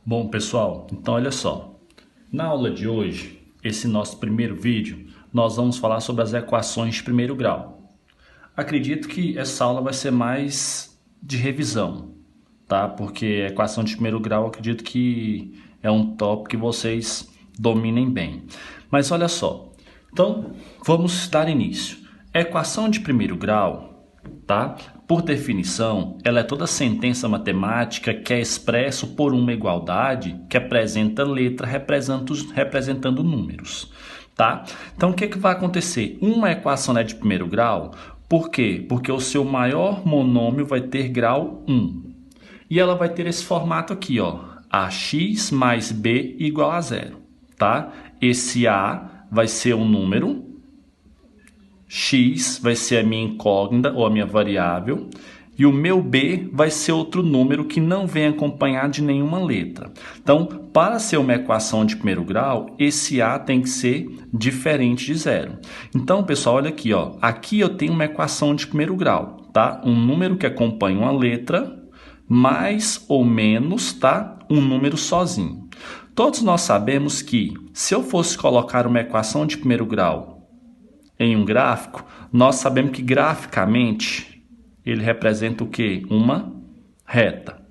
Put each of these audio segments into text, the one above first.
Bom, pessoal, então olha só. Na aula de hoje, esse nosso primeiro vídeo, nós vamos falar sobre as equações de primeiro grau. Acredito que essa aula vai ser mais de revisão, tá? Porque a equação de primeiro grau, acredito que é um tópico que vocês dominem bem. Mas olha só, então vamos dar início. A equação de primeiro grau, tá? Por definição, ela é toda sentença matemática que é expresso por uma igualdade que apresenta letra representando números, tá? Então, o que vai acontecer? Uma equação é de primeiro grau, por quê? Porque o seu maior monômio vai ter grau 1. E ela vai ter esse formato aqui, ó, ax mais b igual a 0, tá? Esse a vai ser um número, x vai ser a minha incógnita ou a minha variável, e o meu b vai ser outro número que não vem acompanhado de nenhuma letra. Então, para ser uma equação de primeiro grau, esse a tem que ser diferente de 0. Então, pessoal, olha aqui, ó. Aqui eu tenho uma equação de primeiro grau, tá? Um número que acompanha uma letra, mais ou menos, tá? Um número sozinho. Todos nós sabemos que, se eu fosse colocar uma equação de primeiro grau em um gráfico, nós sabemos que graficamente ele representa o quê? Uma reta,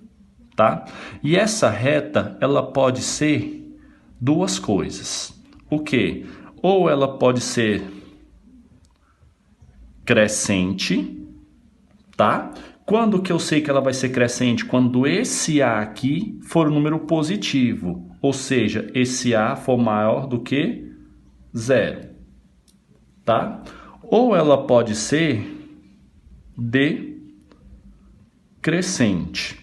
tá? E essa reta, ela pode ser duas coisas. O quê? Ou ela pode ser crescente, tá? Quando que eu sei que ela vai ser crescente? Quando esse A aqui for um número positivo, ou seja, esse A for maior do que 0, tá? Ou ela pode ser decrescente.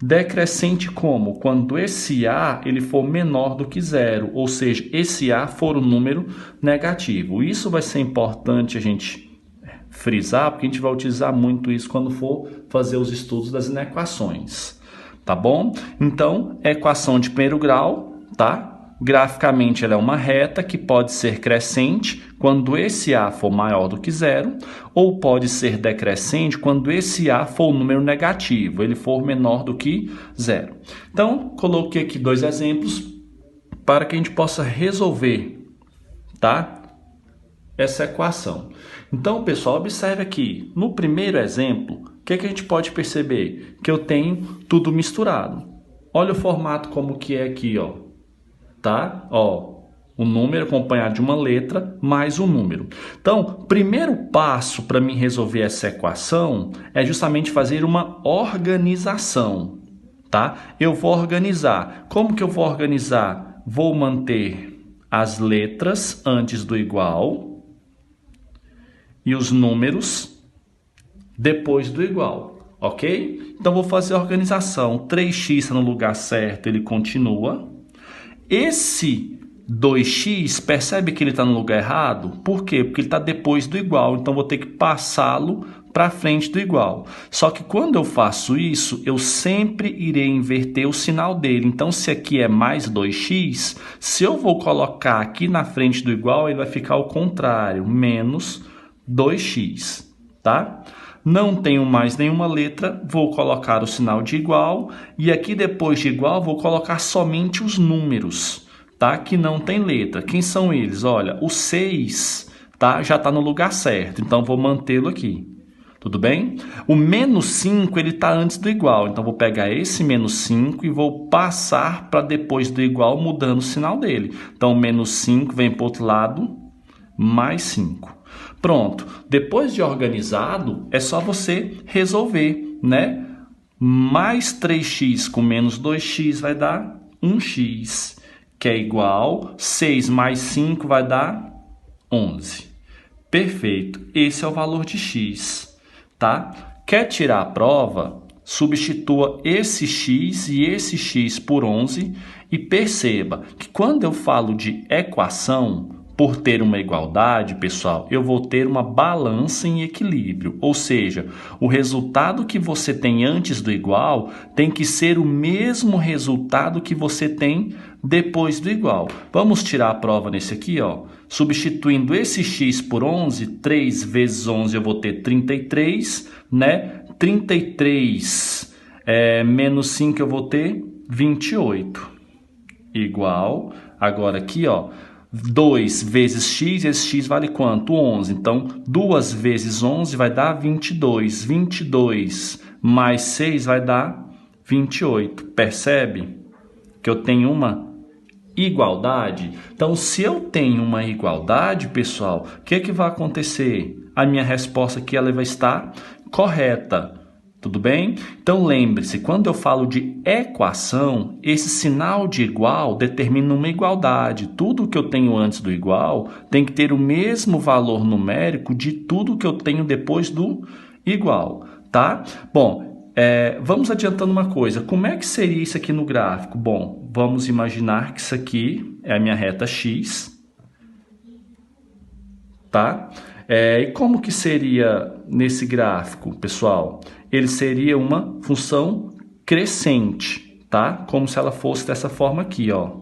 Decrescente como? Quando esse A ele for menor do que 0, ou seja, esse A for um número negativo. Isso vai ser importante a gente frisar, porque a gente vai utilizar muito isso quando for fazer os estudos das inequações, tá bom? Então, equação de primeiro grau, tá? Graficamente ela é uma reta que pode ser crescente quando esse A for maior do que 0, ou pode ser decrescente quando esse A for um número negativo, ele for menor do que 0. Então, coloquei aqui dois exemplos para que a gente possa resolver, tá? Essa equação. Então, pessoal, observe aqui. No primeiro exemplo, o que a gente pode perceber? Que eu tenho tudo misturado. Olha o formato como que é aqui, ó. Tá? Ó, o número acompanhado de uma letra mais um número. Então, primeiro passo para mim resolver essa equação é justamente fazer uma organização, tá? Eu vou organizar. Como que eu vou organizar? Vou manter as letras antes do igual e os números depois do igual, ok? Então, vou fazer a organização. 3x está no lugar certo, ele continua. Esse 2x, percebe que ele está no lugar errado? Por quê? Porque ele está depois do igual, então vou ter que passá-lo para frente do igual. Só que quando eu faço isso, eu sempre irei inverter o sinal dele. Então, se aqui é mais 2x, se eu vou colocar aqui na frente do igual, ele vai ficar ao contrário, menos 2x, tá? Não tenho mais nenhuma letra, vou colocar o sinal de igual, e aqui depois de igual vou colocar somente os números, tá? Que não tem letra. Quem são eles? Olha, o 6, tá? Já está no lugar certo, então vou mantê-lo aqui. Tudo bem? O menos 5, ele está antes do igual, então vou pegar esse menos 5 e vou passar para depois do igual, mudando o sinal dele. Então, menos 5 vem para o outro lado, mais 5. Pronto, depois de organizado, é só você resolver, né? Mais 3x com menos 2x vai dar 1x, que é igual, 6 mais 5 vai dar 11. Perfeito, esse é o valor de x, tá? Quer tirar a prova? Substitua esse x e esse x por 11 e perceba que quando eu falo de equação, por ter uma igualdade, pessoal, eu vou ter uma balança em equilíbrio. Ou seja, o resultado que você tem antes do igual tem que ser o mesmo resultado que você tem depois do igual. Vamos tirar a prova nesse aqui, ó. Substituindo esse x por 11, 3 vezes 11 eu vou ter 33, né? 33 menos 5 eu vou ter 28. igual. Agora aqui, ó, 2 vezes x, esse x vale quanto? 11. Então, 2 vezes 11 vai dar 22. 22 mais 6 vai dar 28. Percebe que eu tenho uma igualdade? Então, se eu tenho uma igualdade, pessoal, o que vai acontecer? A minha resposta aqui ela vai estar correta. Tudo bem? Então, lembre-se, quando eu falo de equação, esse sinal de igual determina uma igualdade. Tudo que eu tenho antes do igual tem que ter o mesmo valor numérico de tudo que eu tenho depois do igual, tá? Bom, vamos adiantando uma coisa. Como é que seria isso aqui no gráfico? Bom, vamos imaginar que isso aqui é a minha reta x, tá? E como que seria nesse gráfico, pessoal? Ele seria uma função crescente, tá? Como se ela fosse dessa forma aqui, ó.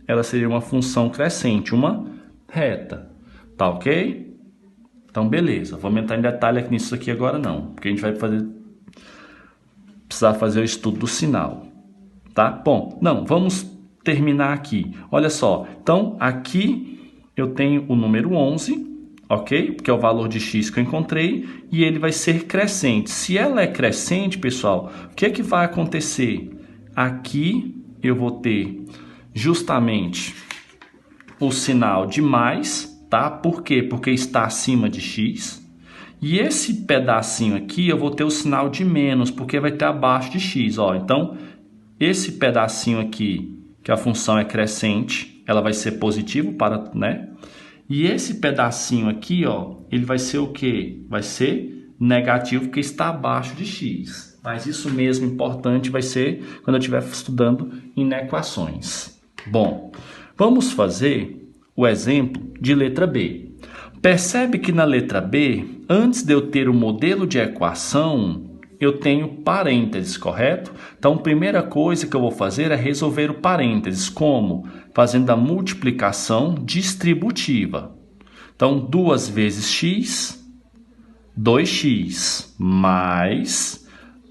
Ela seria uma função crescente, uma reta, tá ok? Então, beleza. Vamos entrar em detalhe aqui nisso aqui agora não, porque a gente vai precisar fazer o estudo do sinal, tá? Bom, não, vamos terminar aqui. Olha só, então aqui eu tenho o número 11, ok? Porque é o valor de x que eu encontrei e ele vai ser crescente. Se ela é crescente, pessoal, o que vai acontecer? Aqui eu vou ter justamente o sinal de mais, tá? Por quê? Porque está acima de x. E esse pedacinho aqui eu vou ter o sinal de menos, porque vai ter abaixo de x, ó. Então, esse pedacinho aqui, que a função é crescente, ela vai ser positivo para, né? E esse pedacinho aqui, ó, ele vai ser o quê? Vai ser negativo porque está abaixo de x. Mas isso mesmo importante vai ser quando eu estiver estudando inequações. Bom, vamos fazer o exemplo de letra B. Percebe que na letra B, antes de eu ter o modelo de equação, eu tenho parênteses, correto? Então, a primeira coisa que eu vou fazer é resolver o parênteses. Como? Fazendo a multiplicação distributiva. Então, 2 vezes x, 2x, mais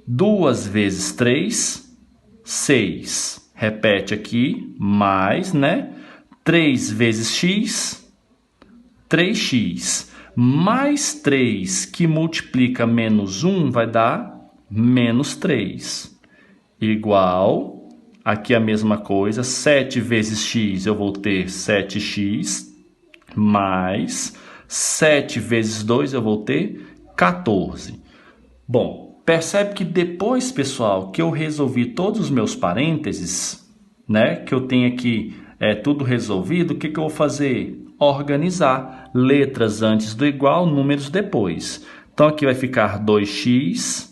2 vezes 3, 6. Repete aqui, mais, né? 3 vezes x, 3x. Mais 3 que multiplica menos 1 vai dar menos 3. Igual, aqui a mesma coisa, 7 vezes x eu vou ter 7x, mais 7 vezes 2 eu vou ter 14. Bom, percebe que depois, pessoal, que eu resolvi todos os meus parênteses, né, que eu tenho aqui tudo resolvido, o que eu vou fazer? Organizar letras antes do igual, números depois. Então, aqui vai ficar 2x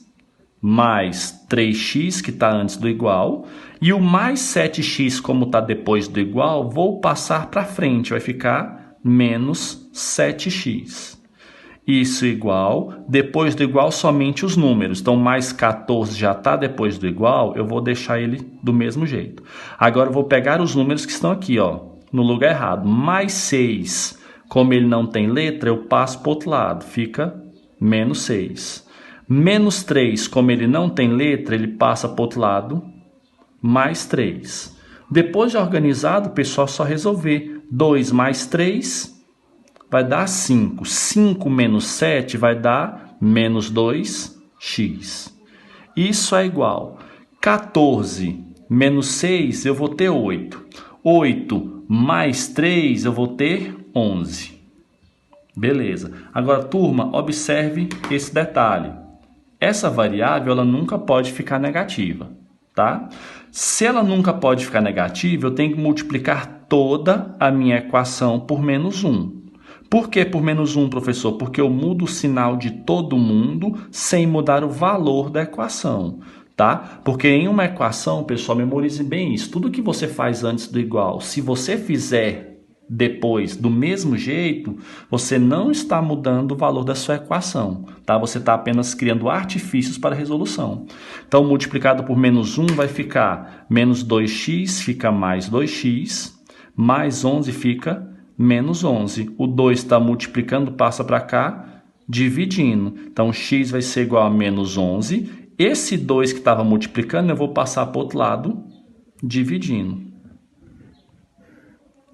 mais 3x, que está antes do igual. E o mais 7x, como está depois do igual, vou passar para frente. Vai ficar menos 7x. Isso igual. Depois do igual, somente os números. Então, mais 14 já está depois do igual. Eu vou deixar ele do mesmo jeito. Agora, eu vou pegar os números que estão aqui, ó, no lugar errado. Mais 6, como ele não tem letra, eu passo para o outro lado. Fica menos 6. Menos 3, como ele não tem letra, ele passa para o outro lado. Mais 3. Depois de organizado, o pessoal só resolver. 2 mais 3 vai dar 5. 5 menos 7 vai dar menos 2x. Isso é igual. 14 menos 6 eu vou ter 8. 8 mais 3 eu vou ter 11. Beleza. Agora, turma, observe esse detalhe. Essa variável ela nunca pode ficar negativa, tá? Se ela nunca pode ficar negativa, eu tenho que multiplicar toda a minha equação por menos 1. Por que por menos 1, professor? Porque eu mudo o sinal de todo mundo sem mudar o valor da equação, tá? Porque em uma equação, pessoal, memorize bem isso. Tudo que você faz antes do igual, se você fizer depois do mesmo jeito, você não está mudando o valor da sua equação, tá? Você está apenas criando artifícios para a resolução. Então, multiplicado por menos 1 vai ficar menos 2x, fica mais 2x, mais 11 fica menos 11. O 2 está multiplicando, passa para cá, dividindo. Então, x vai ser igual a menos 11. Esse 2 que estava multiplicando, eu vou passar para o outro lado, dividindo.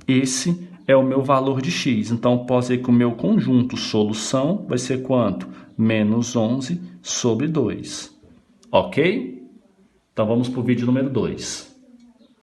esse é o meu valor de x. Então, posso dizer que o meu conjunto solução vai ser quanto? Menos 11 sobre 2. Ok? Então, vamos para o vídeo número 2.